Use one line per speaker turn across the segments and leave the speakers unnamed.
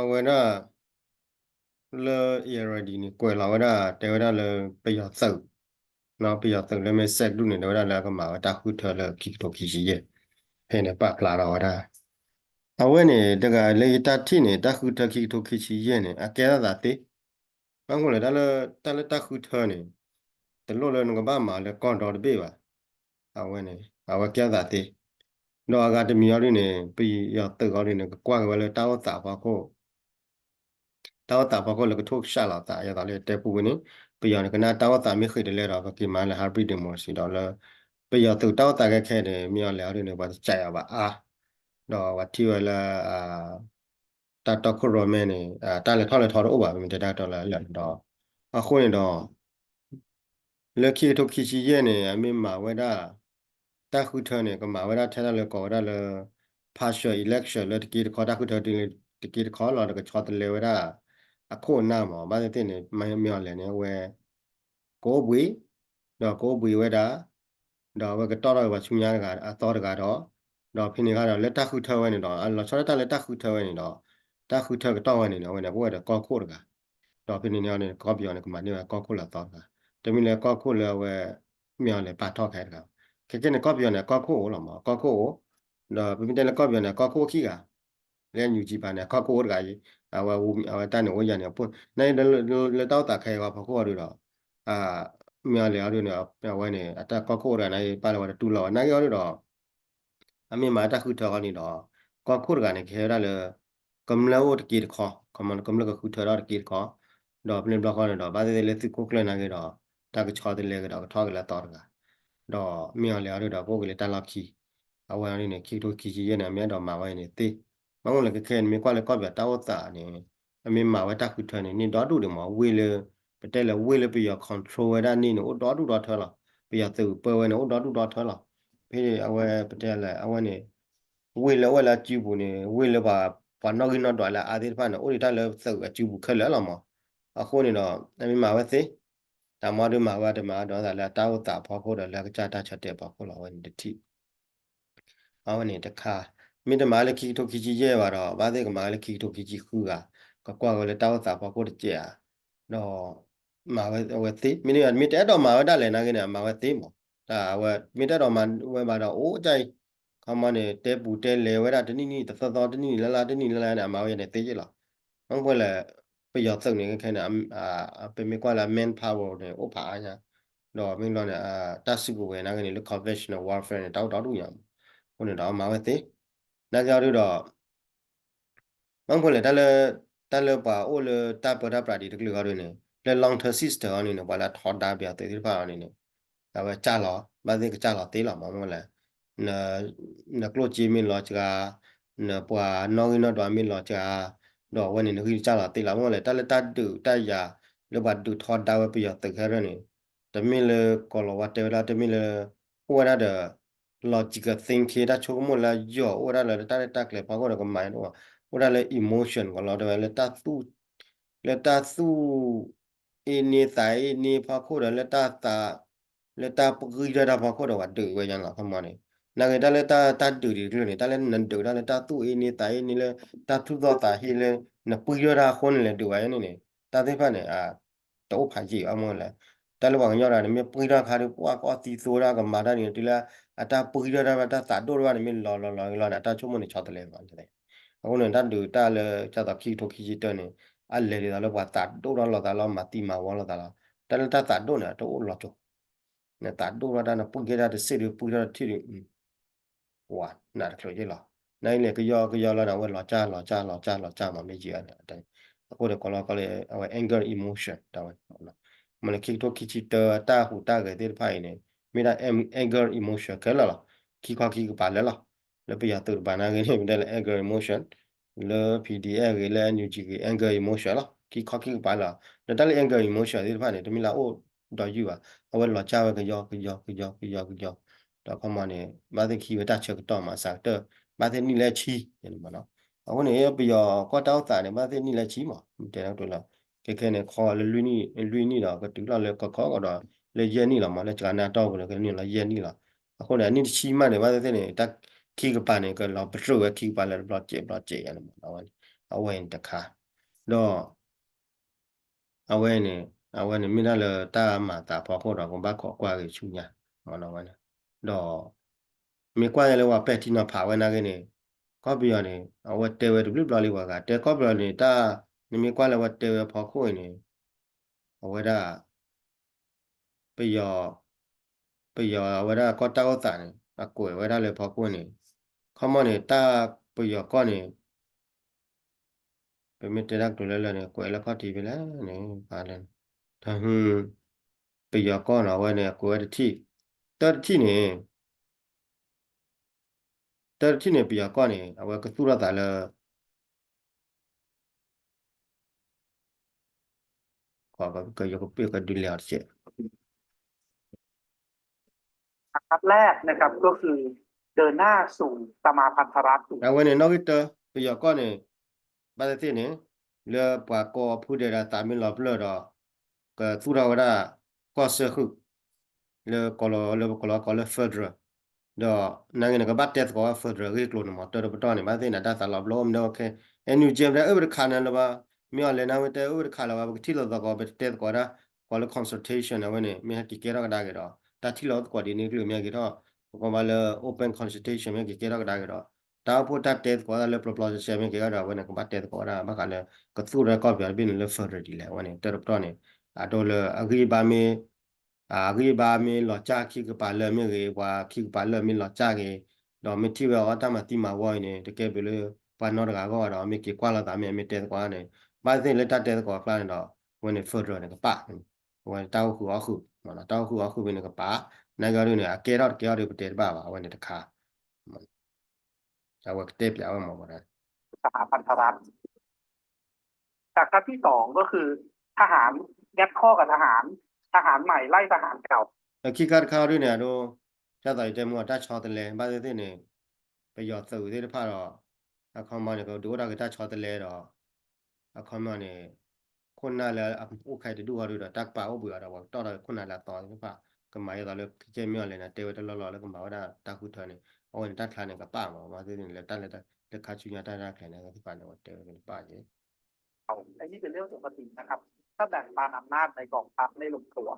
เวลาเลเอรดีนี่กวยเราได้แต่เวลาเลยไปหยอดสึกเนาะไปหยอดสึกแล้วไม่เสกดูเนี่ยเวลาแล้วก็มาว่าตาคุเธอเลยคิดตัวคิดชี้เย่เห็นปากลาเราได้เอาไว้เนี่ย这个เลยตาที่เนี่ยตาคุเธอคิดตัวคิดชี้เย่เนี่ยอาแกได้ตีบางคนเลยตาเลยตาคุเธอเนี่ยแต่โลเลยนึกบ้ามาเลยก่อนรอดเบี้ยว่ะเอาไว้เนี่ยเอาไว้แกได้ตีดอกอาจจะมีอะไรเนี่ยไปหยอดตึกอะไรเนี่ยก็กว้างไว้เลยตาว่าตาพอโค tawa ta pa ko le ko sha la ta ya da le te pu ni pe ya ne kana tawa ta mi khoi de le ra ba ki ma le ha pri de mo si da le pe ya tu tawa ta ke khe de mi ya le ha de ne ba cha ya ba a do wa ti wa la a ta to ko ro me ne ta le tho le tho ro ba mi de da to la le do a khu ni do le ki to ki chi ye ne a mi ma we da ta khu tho ne ko ma we da tha da le ko da le partial election เลยตะกี้ขอได้คือเธอตะกี้ขอเราก็ชอตเลยว่าอะโคหน้าหมอบ้านเต้นเนี่ยไม่มีอะไรเนี่ยเวโกบุยดอกโกบุยเวดาดอกเวก็ต่อเราว่าชุมยากาอะต่อดกาดอกดอกพี่นี่ก็เราเลตตาคือเธอไว้เนี่ยดอกเราชอบเลตตาเลตตาคือเธอไว้เนี่ยดอกตาคือเธอก็ต่อไว้เนี่ยเว้เนี่ยพวกเด็กก็โคตรกาดอกพี่นี่เนี่ยก็เบียวเนี่ยก็มาเนี่ยก็โคตรละต่อกันแต่มีเลยก็โคตรเลยเวมีอะไรปาทอกแค่กันแค่เนี่ยก็เบียวเนี่ยก็โคตรหรอมาก็โคตร da bi den ko bi na ko ko ki ga le nyu ji ba na ko ko ga yi wa wu ta ne wo ya ne pu na le ta ta khai wa pha ko ru da a mya le ru ne a wa ne ata ko ko ra na pa la wa tu la na yo ru da a mi ma ta khu tha ga ni da ko ko ga ne khe ra le kam la wo ki kho kam man kam la ko khu tha ra ki kho da apne bla ko ne da ba de le ti ko kle na ge da ta ke chha de le ge da tha ge la ta ga da mya le ru da ko ge le ta la ki အဝိုင်းလေးနဲ့ခီတိုခီကြီးရဲ့နာမြတ်တော်မှာဝိုင်းနေသေးမဟုတ်လည်းကခဲမြေကွာလည်းကောက်ပြတောက်တာနေအမေမှာဝဲတက်ခုထွန်းနေနေတော့တူတယ်မဝေးလေပတဲလေဝေးလေပြရ control ရနေနေတော့တူတော့ထော်လာပြရသူပွဲဝဲနေတော့တူတော့ထော်လာဖေးအဝဲပတဲလေအဝဲနေဝေးလေဝဲလာကြည့်ဘူးနေဝေးလေပါဘာနော်ကင်းတော့လာအာဒီဖာနေအိုဒီတာလေသုတ်အကြည့်ဘူးခက်လဲလာမအခုနေတော့အမေမှာဝဲသေးတမတို့မှာဝဲတမတော့လာတောက်တာဖောက်ဖို့တော့လည်းကြာတာချက်တဲ့ပါဖို့လာဝဲနေတိ အောင်းနေတဲ့ခါမိတမားလည်းခီတိုခီကြီးရဲပါတော့ဘာတဲ့ကမားလည်းခီတိုခီကြီးခူကကွာကလည်းတောက်တာပေါ့ကိုတကြတော့မာဝဲသေးမိနစ်မိတဲ့တော့မာဝဲတက်လည်းနာကနေမာဝဲသေးမော်ဒါဝဲမိတဲ့တော့မာဝဲပါတော့အိုးအကြိုက်ခမနဲ့တဲပူတဲလဲဝဲတာတနည်းနည်းသသောတနည်းလာလာတနည်းလာလာနဲ့မာဝဲနဲ့သေးကြလားဟုတ်ကဲ့လေပြရစုံနေခဲနဲ့ပမေကွာလာ man power နဲ့ဥပါညာတော့မင်းတော့တဆုကိုဝဲနာကနေ conventional warfare နဲ့တောက်တူရမှာဟိုနေတော့မာဝဲသေးနာကြရတော့ဘางคนเลยแต่ละป่าโอ้เลยตาปดาปราดีตะกลือเขาด้วยเนี่ยแล้ว long term sister อันนี้เนี่ยว่าละทอดดาเบียเตติป่าอันนี้เนี่ยแต่ว่าจ้าหรอบางทีก็จ้าหรอตีหรอมาเมื่อไหร่เนเนกโลจีมินหรอจ้าเนป่านองอินนอดวามินหรอจ้าดอกวันนี้เนี่ยคือจ้าหรอตีหรอเมื่อไหร่แต่ละตาดูตายาหรือว่าดูทอดดาวไปอย่างตึกแค่นั้นนี่แต่ไม่เลยก็เราว่าเวลาแต่ไม่เลยว่าได้เด้อ logical thinking ได้ชั่วโมงละย่อว่าได้เลยตาเลยพอก็เราก็หมายว่า ora le emotion ก็เราได้le ta su ini tai ini pa ko le ta pugui da pa ko da wa de we yan la kha ma ne na ge da le ta du ri lu ne ta le nan du da le ta tu ini tai ini le ta tu do ta hi le na pu yo da khon le du wa yan ne ta te pha ne to pha ji a mo le ta le wa nya da ne me pu da kha de kwa kwa ti so da ga ma da ne ti la ta pu yo da ta sa do da ne me lo na ta chu mo ne cha de le ba ne အခုနဲ့တတ်တူတာလေချတာခီထိုခီချီတနေအလေရတော့ဘာတတ်တို့တော့လာတော့မတိမဝလာတာတလတတ်တို့နေတော့လောတော့နေတတ်တို့ရတာနပုကေရတဲ့စစ်ပူရတဲ့ထီဝါနာတလို့ရလာနိုင်လေကြောလာတော့ဝဲလာမမေးကြည့်ရတယ်တဲ့အခုတော့ကလည်း anger emotion တော့မနခီထိုခီချီတာဟူတာကတဲ့ဖိုင်နေမိတာ anger emotion ကလာခီပါလဲလား le pe ya tu bana ge ne de anger emotion le pdf ge le NUG ge anger emotion la ki kha ki ba la de ta le anger emotion de fa ne de mi la o do yu ba a we lo cha we ge yo da kha ma ne ba de ki we ta che to ma sa de ba de ni le chi ne ma no a wo ne pe yo ko ta sa ne ba de ni le chi ma de na to la ke ne kho le lui ni la ke tu la le ko ko da le ye ni la ma le cha na to ko le ke ni la ye ni la a ko ne ni chi ma ne ba de ne ta ခီကပါနေကလောပထရဝခီပါလေဘလချေရနမနော် အဝဲတခါတော့အဝဲနေအဝဲနေမိလာလတာမှာတာဖော်ခေါ်တော့ဘာခေါ်ကွာကြီးချူညာဟောတော့ဝဲတော့มีกว่าเลยว่าเป็ดที่นอผาไว้นะกันนี่ก็เบียนี่เอาไว้เตวดูบลิบลอลีว่ากันแต่ก็เบียนี่ถ้านี่มีกว่าเลยว่าเตวพอคุยนี่เอาไว้ได้ไปยอเอาไว้ได้ก็ตาก็ตานี่อะกวยไว้ได้เลยพอคุยนี่เขามานี่ถ้าไปยอก็นี่เป็นมิตรรักดูแลเนี่ยกวยแล้วก็ทีไปแล้วนี่พาเลยถ้าไปยอก็เอาไว้เนี่ยกวยที่แต่ที่นี่แต่ที่นี่ไปยอก็นี่เอาไว้ก็สู้แล้วแต่ละก็ยกเปรี้ยวก็ดูแลเสีย
นัดแรกนะครับก็คือเดินหน้าสู่สมาพันธรัฐ
Awen no kita pia ko ne ba te ne le pa ko phu de da ta min lo plo do ka tu ra wa da ko se khu le federal do na nge ka ba te ko federal ri klo no mo to do to ne ba te na da sa lo blo no ke enu jem da over kha na lo ba mi le na we te over kha lo ba ti lo da ko be te ko da ko le consultation na we ne mi ha ti ke ra da ke do ta ti lo ko di ni klo mi ke do ko ba le open consultation mi ke ra da ke do တာဖို့တတ်တဲ့ကောလည်း proposition မြေကတော့ဝင်ကပတ်တဲ့ကောတာဘာကလည်းကသူရကောပြပြီးလည်း further ဒီလေဝင်တဲ့တော့နေအတော်လည်းအဂိဘာမီလောချာခိကပါလည်းမြေဝါခိကပါလည်းမြေလောချာကေတော့မတိဝအတမတိမဝိုင်းနေတကယ်ပဲလို့ပါနော်တကတော့မြေကွာလာတာမြေတဲ့ကွာနေဘာသိလက်တတ်တဲ့ကောကလည်းတော့ဝင်နေ further နေကပါဝင်တောက်ခုအခုမလားတောက်ခုအခုဝင်နေကပါနိုင်ကြရနေအကဲတော့ကြောက်ရတဲ့ပါဝင်နေတခါ เอาเทปยาวมาหมดเลย
สหพันธรัฐจากนัดที่สองก็คือทหารยัดข้อกับทหารใหม่ไล่ทหารเก่า
ขี้การข่าวด้วยเนี่ยดูจะต่อยเต็มว่าถ้าชอตเลยบ้านที่นี่ไปหยอดสื่อที่ผ่านหรออาคอมมาเนี่ยก็ดูได้ก็ถ้าชอตเลยหรออาคอมมาเนี่ยคนน่าแล้วผู้ใครจะดูเขาดูแต่ตักป่าว่าเบื่อเราต่อเราคนน่าละต่อใช่ปะก็หมายตอนเลยเจมี่อะไรนะเตวตลอดแล้วก็หมายว่าตักหุ่นเธอเนี่ยเอาเนี่ยตักคลานเนี่ยกับป้ามาที่นี่เลยตักเลยแต่ข้าชุนยาตักได้แค่ไหนก็ที่ป่าเนี่ยว่าเตวเป็นป้าเยอะ
ไอ้นี่เป็นเรื่องปกตินะครับถ้าแบ่งปานอำนาจในกองทัพไม่ลงตัว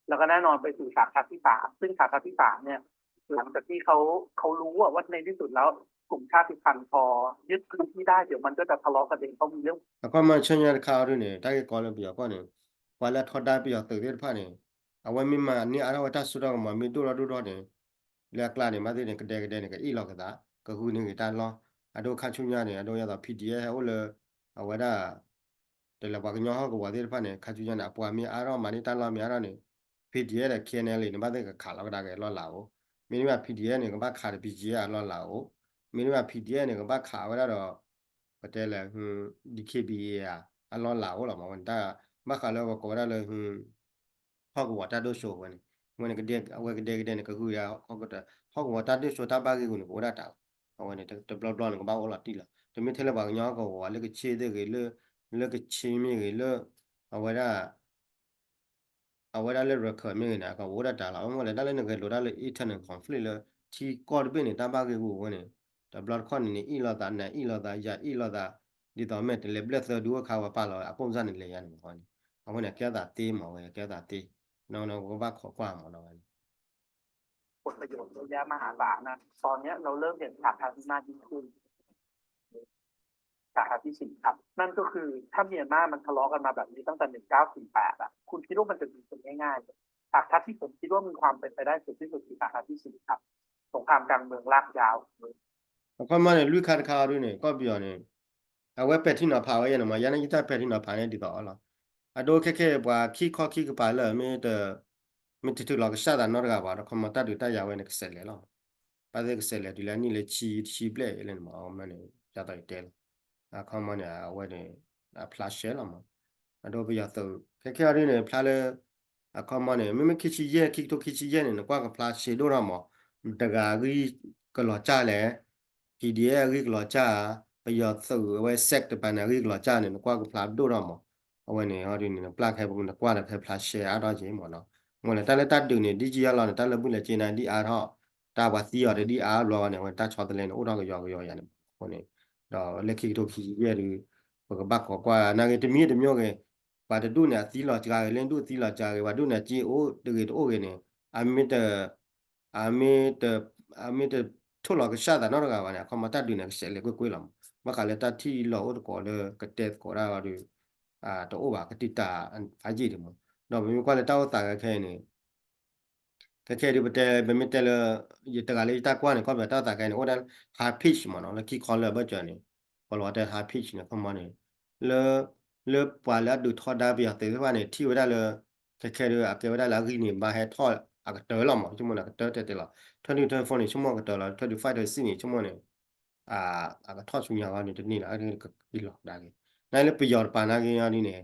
แล้วก็แน่นอนไปสู่ฉากทัศที่สามซึ่งฉากทัศที่สามเนี่ยหลังจากที่เขารู้ว่าในที่สุดแล้วกลุ่มชาติพันธุ์พอยึดพื้นที่ได้เดี๋ยวมันก็จะทะเลาะกันเองเขามีเรื่อง
အခုမှချင်ရခါရနေတိုက်ကောလည်းပြောကောနေဘာလဲထော်တာပြောတေတဲ့ဖာနေအဝဲမမနီအရဝတဆူတော့မမီတို့တော့နေလက်ကလာနေမသိနေကတဲ့နေကဤလောက်ကသာကခုနေကတန်လောအတို့ခန့်ချုံညာနေအတို့ရတော့ PDF ဟိုလေအဝဲတာတယ်လဘာကညောဟောကဝါတဲ့ဖာနေခန့်ချုံညာအပွားမီအရောမနီတန်လောမြရနေ PDF တဲ့ KNL နေမသိကခါလောက်ကတာကလောလာကိုမင်းက PDF နေကဘာခါ BG အလောလာကိုမင်းက PDF နေကဘာခါဝဲတော့ Hotel DKBA အလောလာဟောလာမဝန်တာမခါလောကဝရလေဟောကဝတာဒိုရှိုဝင်ဝင်ကတဲ့အဝဲကတဲ့တဲ့ကခုရဟောကတာဟောကဝတာဒိုရှိုတာပါကေကိုဝရတာဟောနေတဘလဘလကဘာဟောလာတီလာတမီထဲလဘာညောကောဝါလေကချေတဲ့ကေလေကချီမီကေလေအဝရလေရခမီနာကဝရတာလာမလေဒါလည်းငယ်လိုဒါလည်း internal conflict လေတီကော့ဘင်းနေတာပါကေကိုဝင်နေတဘလခွန်နေအီလာတာနဲ့အီလာတာရအီလာတာဒီတော့မဲ့တယ်ဘလက်သဒူခါဝပါလာအပုံစံနေလေရနေဟောအဝင်ကဲတာတေးမှာဝင်ကဲတာတေးနော်ကဘာခေါ်ကွာမှာနော်
ผลประโยชน์เยอะแยะมหาศาลนะตอนนี้เราเริ่มเห็นฉากทัศน์ที่มากยิ่งขึ้นฉากทัศน์ที่สี่ครับนั่นก็คือถ้าเมียนมามันทะเลาะกันมาแบบนี้ตั้งแต่1948อ่ะคุณคิดว่ามันจะมีผลง่ายๆฉากทัศน์ที่ผมคิดว่ามีความเป็นไปได้สูงที่สุดคือฉากทัศน์ที่สี่ครับสงครามกลางเมืองลากยาว
အခုမှလည်းလူခါတခါရင်းနေကော့ပြောနေအဝဲပက်တီနော်ဖာဝဲရနမရန်ကြီးတာပက်တီနော်ဖာနေဒီတော့လားအတိုးခက်ခဲပွားခိခော့ခိကပါလဲမေတမတီတူလောက်ရှာတာနော်ကပါတော့ခမတတူတရဝဲနေကဆက်လေလောပါတဲ့ကဆက်လေဒီလာနီလေချီပလက်လေမအောင်မနေရတော့တဲအခမနေအဝဲနေဖလာရှဲလောမအတိုးပြရတော့ခက်ခဲရင်းနေဖလာလဲအခမနေမခိချီရဲ့ခိတိုခိချီရဲ့နေကွာကဖလာရှဲလို့ရမတကာကြီးကလောကြလဲ PDF ရီကလောကြပယောသုဝဲဆက်တပန်ရီကလောကြနေကွာကဖလာတို့ရမအဝဲနေဟောဒီနေပလက်ခဲပုံကွာတဲ့ဖလာရှဲအားတော့ချင်းမနော်မလဲတလည်းတတူနေဒီကြီးရလောနေတလည်းဘူးလေချင်းနိုင်ဒီအားတော့တာဝစီရဒီအားလောနေဝတာချောတလည်းဥတော့ကြောရနေ ဟိုနေတော့လက်ခိတို့ခီရဲ့ဒီဘကဘကောကွာနာကေတမီတမျိုးကေဘာတူနေသီလောကြာလင်းတူသီလောကြာကေဘာတူနေជីအိုတူကေတိုကေနေအမီတအမီတအမီတထုလောကရှာတာနော်ကဘာနေခမတတ်တူနေရှယ်လေကွေးလာမခါလေတတိလောကောလေကတဲ့ကောရာဘာတူတော့ဘာကတိတာအကြီးတယ်မတော့မြေကွာလေတောက်တာခဲနေကဲဒီဘတဲဘမီတဲလရတကလေးတာကွာနေကောပဲတာတာခဲနေဟိုတန်ဟာဖိချ်မနော်လကီခေါ်လေဘကြနေဘောလောတဲ့ဟာဖိချ်နေခမနေလေလေပွာလာဒူထော်ဒါဘီတဲ့ဘာနေတီဝဒါလေကဲရအကေဝဒါလာဂီနေဘာဟဲထော်အကတော်လောမချမနာကတော်တဲ့လား2024နေချမကတော်လား25တဲ့စီနေချမနေအကထော်ချူညာကနေတနေ့လားအဲ့ဒီလောဒါကေနိုင်လေပျော်ပါနာကင်းရနေနေ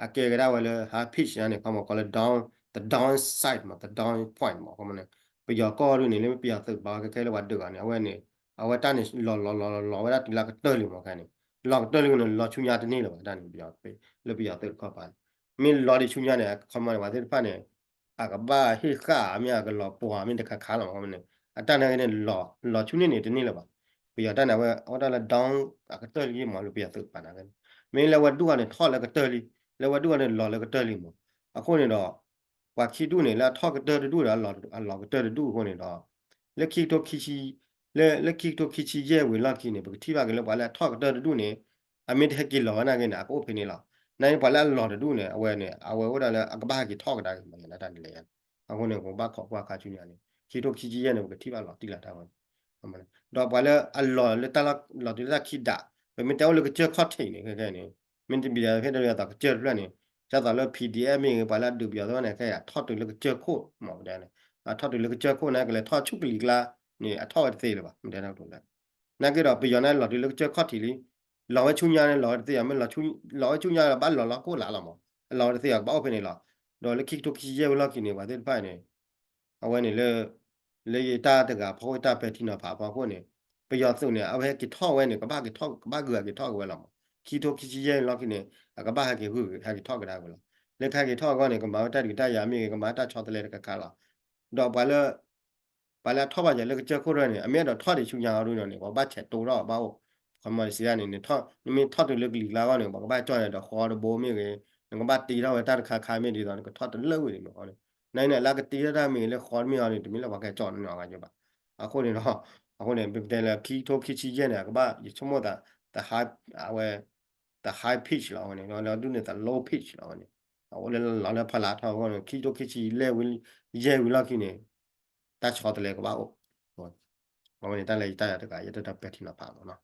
အကေကဒါဝလေဟာဖိချ်ရနေခမကောလေ down the downside မှာ the down point မှာခမနေပျော်ကောရနေလေပျော်သက်ပါကဲလေဝတ်ဒကနေအဝဲနေအဝဲတနေလောဝဲတီလာကတော်လီမခနေလောတော်လီနေလောချူညာတနေ့လောဒါနေပျော်ပေလေပျော်သက်ခောပါမင်းလော်ဒီချူညာနေခမနေဝါတဲ့ဖာနေအကဘာဟိခါအမြကလောပွားမင်းတခါခါလောခမနေအတန်နေလောချူနေတနေ့လောပါပျော်တန်နေဝဲအော်တလာ down အကတော်လီမလို့ပျော်သက်ပါနာကနေမင်းလေဝတ်ဒူကနေထော်လေကတော်လီလေဝတ်ဒူကနေလော်လေကတော်လီမအခုနေတော့ဝါခီတူနေလာထောက်ကတော်တူလာလောကတော်တူခုနေတော့လက်ခီတိုခီချီလက်ခီတိုခီချီရဲ့ဝေလာခီနေဘတိပါကလည်းဘာလဲထောက်တော်တူနေအမစ်ဟက်ကီလောနာကနေအခုဖိနေလားနိုင်ဘာလဲလောတူနေအဝဲနေအဝဲဝဒါလဲအကဘာကီထောက်ကတာကမလာတတ်နေလေအခုနေကဘာခေါ်ကွာခါချူညာနေခီတိုခီချီရဲ့နေဘတိပါလောတိလာတာပါအမတော့ဘာလဲအလောလက်တလာလောတိလာခီဒါဘယ်မတောလကချက်ခတ်ထိနေခဲနေမင်းတပြရခဲ့တယ်ရတာချက်လွတ်နေကျတော့လဲ PDF မင်းဘာလာဒူပြောတော့နေခဲထောက်တူလကချက်ခို့မော်တယ်ထောက်တူလကချက်ခို့နေကလေးထောက်ချုပ်ကလေးကလာနေအထောက်အသေးလေပါမတဲ့တော့လဲနာကတော့ပြရနေလော်ဒီလကချက်ခတ်တီလီလော်ဝချုံညာနေလော်တဲ့ရမလော်ချုံလော်ချုံညာဘာလော်ကိုလာလာမော်လော်တဲ့ရဘောက်ဖိနေလော်တော့လခိတိုခီရဲလော်ကိနေပါတဲ့ဖိုင်နေအဝဲနေလေရတာတကဖောတာပဲတီနာပါပါဖို့နေပျော်စုံနေအဝဲကထောက်ဝဲနေကဘာကထောက်ကဘာကထောက်ဝဲလော်ခီတိုခီရဲလော်ကိနေကဘာဟကေဟုဟကေထောက်ကဒါကိုလက်ခါကေထောက်ကောနေကမာတတ်တရမြေကမာတချောတလေကကလာတော့ဘာလဲထောက်ပါကြလက်ကချက်ခိုးရနေအမေတော့ထောက်တယ်ချူညာလို့နေဘာချက်တူတော့ဘာဟုတ်ခမစီရနေနေထောက်မင်းထောက်တယ်လက်ကလီလာကောနေဘာကဘာကြောက်ရတော့ခေါ်တော့ဘိုးမြေကေငါဘာတီတော့တတ်ခါခါမြေဒီတော့ထောက်တယ်လောက်နေမှာဟောနေနိုင်နေလာကတီရတာမြေလေခေါ်မြေအောင်နေဒီမြေလာဘာကကြောက်နေတော့ကကြပါအခုနေတော့အခုနေပြန်လာခီထိုခီချီရဲနေကဘာချမောတာ the high အဝဲ the high pitch လောက်နေတော့တူနေတာ low pitch လောက်နေဟိုလေလောင်နေဖလာထောက်ကောခီတိုခီချီလဲဝရဲဝလောက်ကိနေတတ်ချောတလေကဘာဟိုဘာဝင်တန်လေတရတကရတတပက်တီနာပါမနော်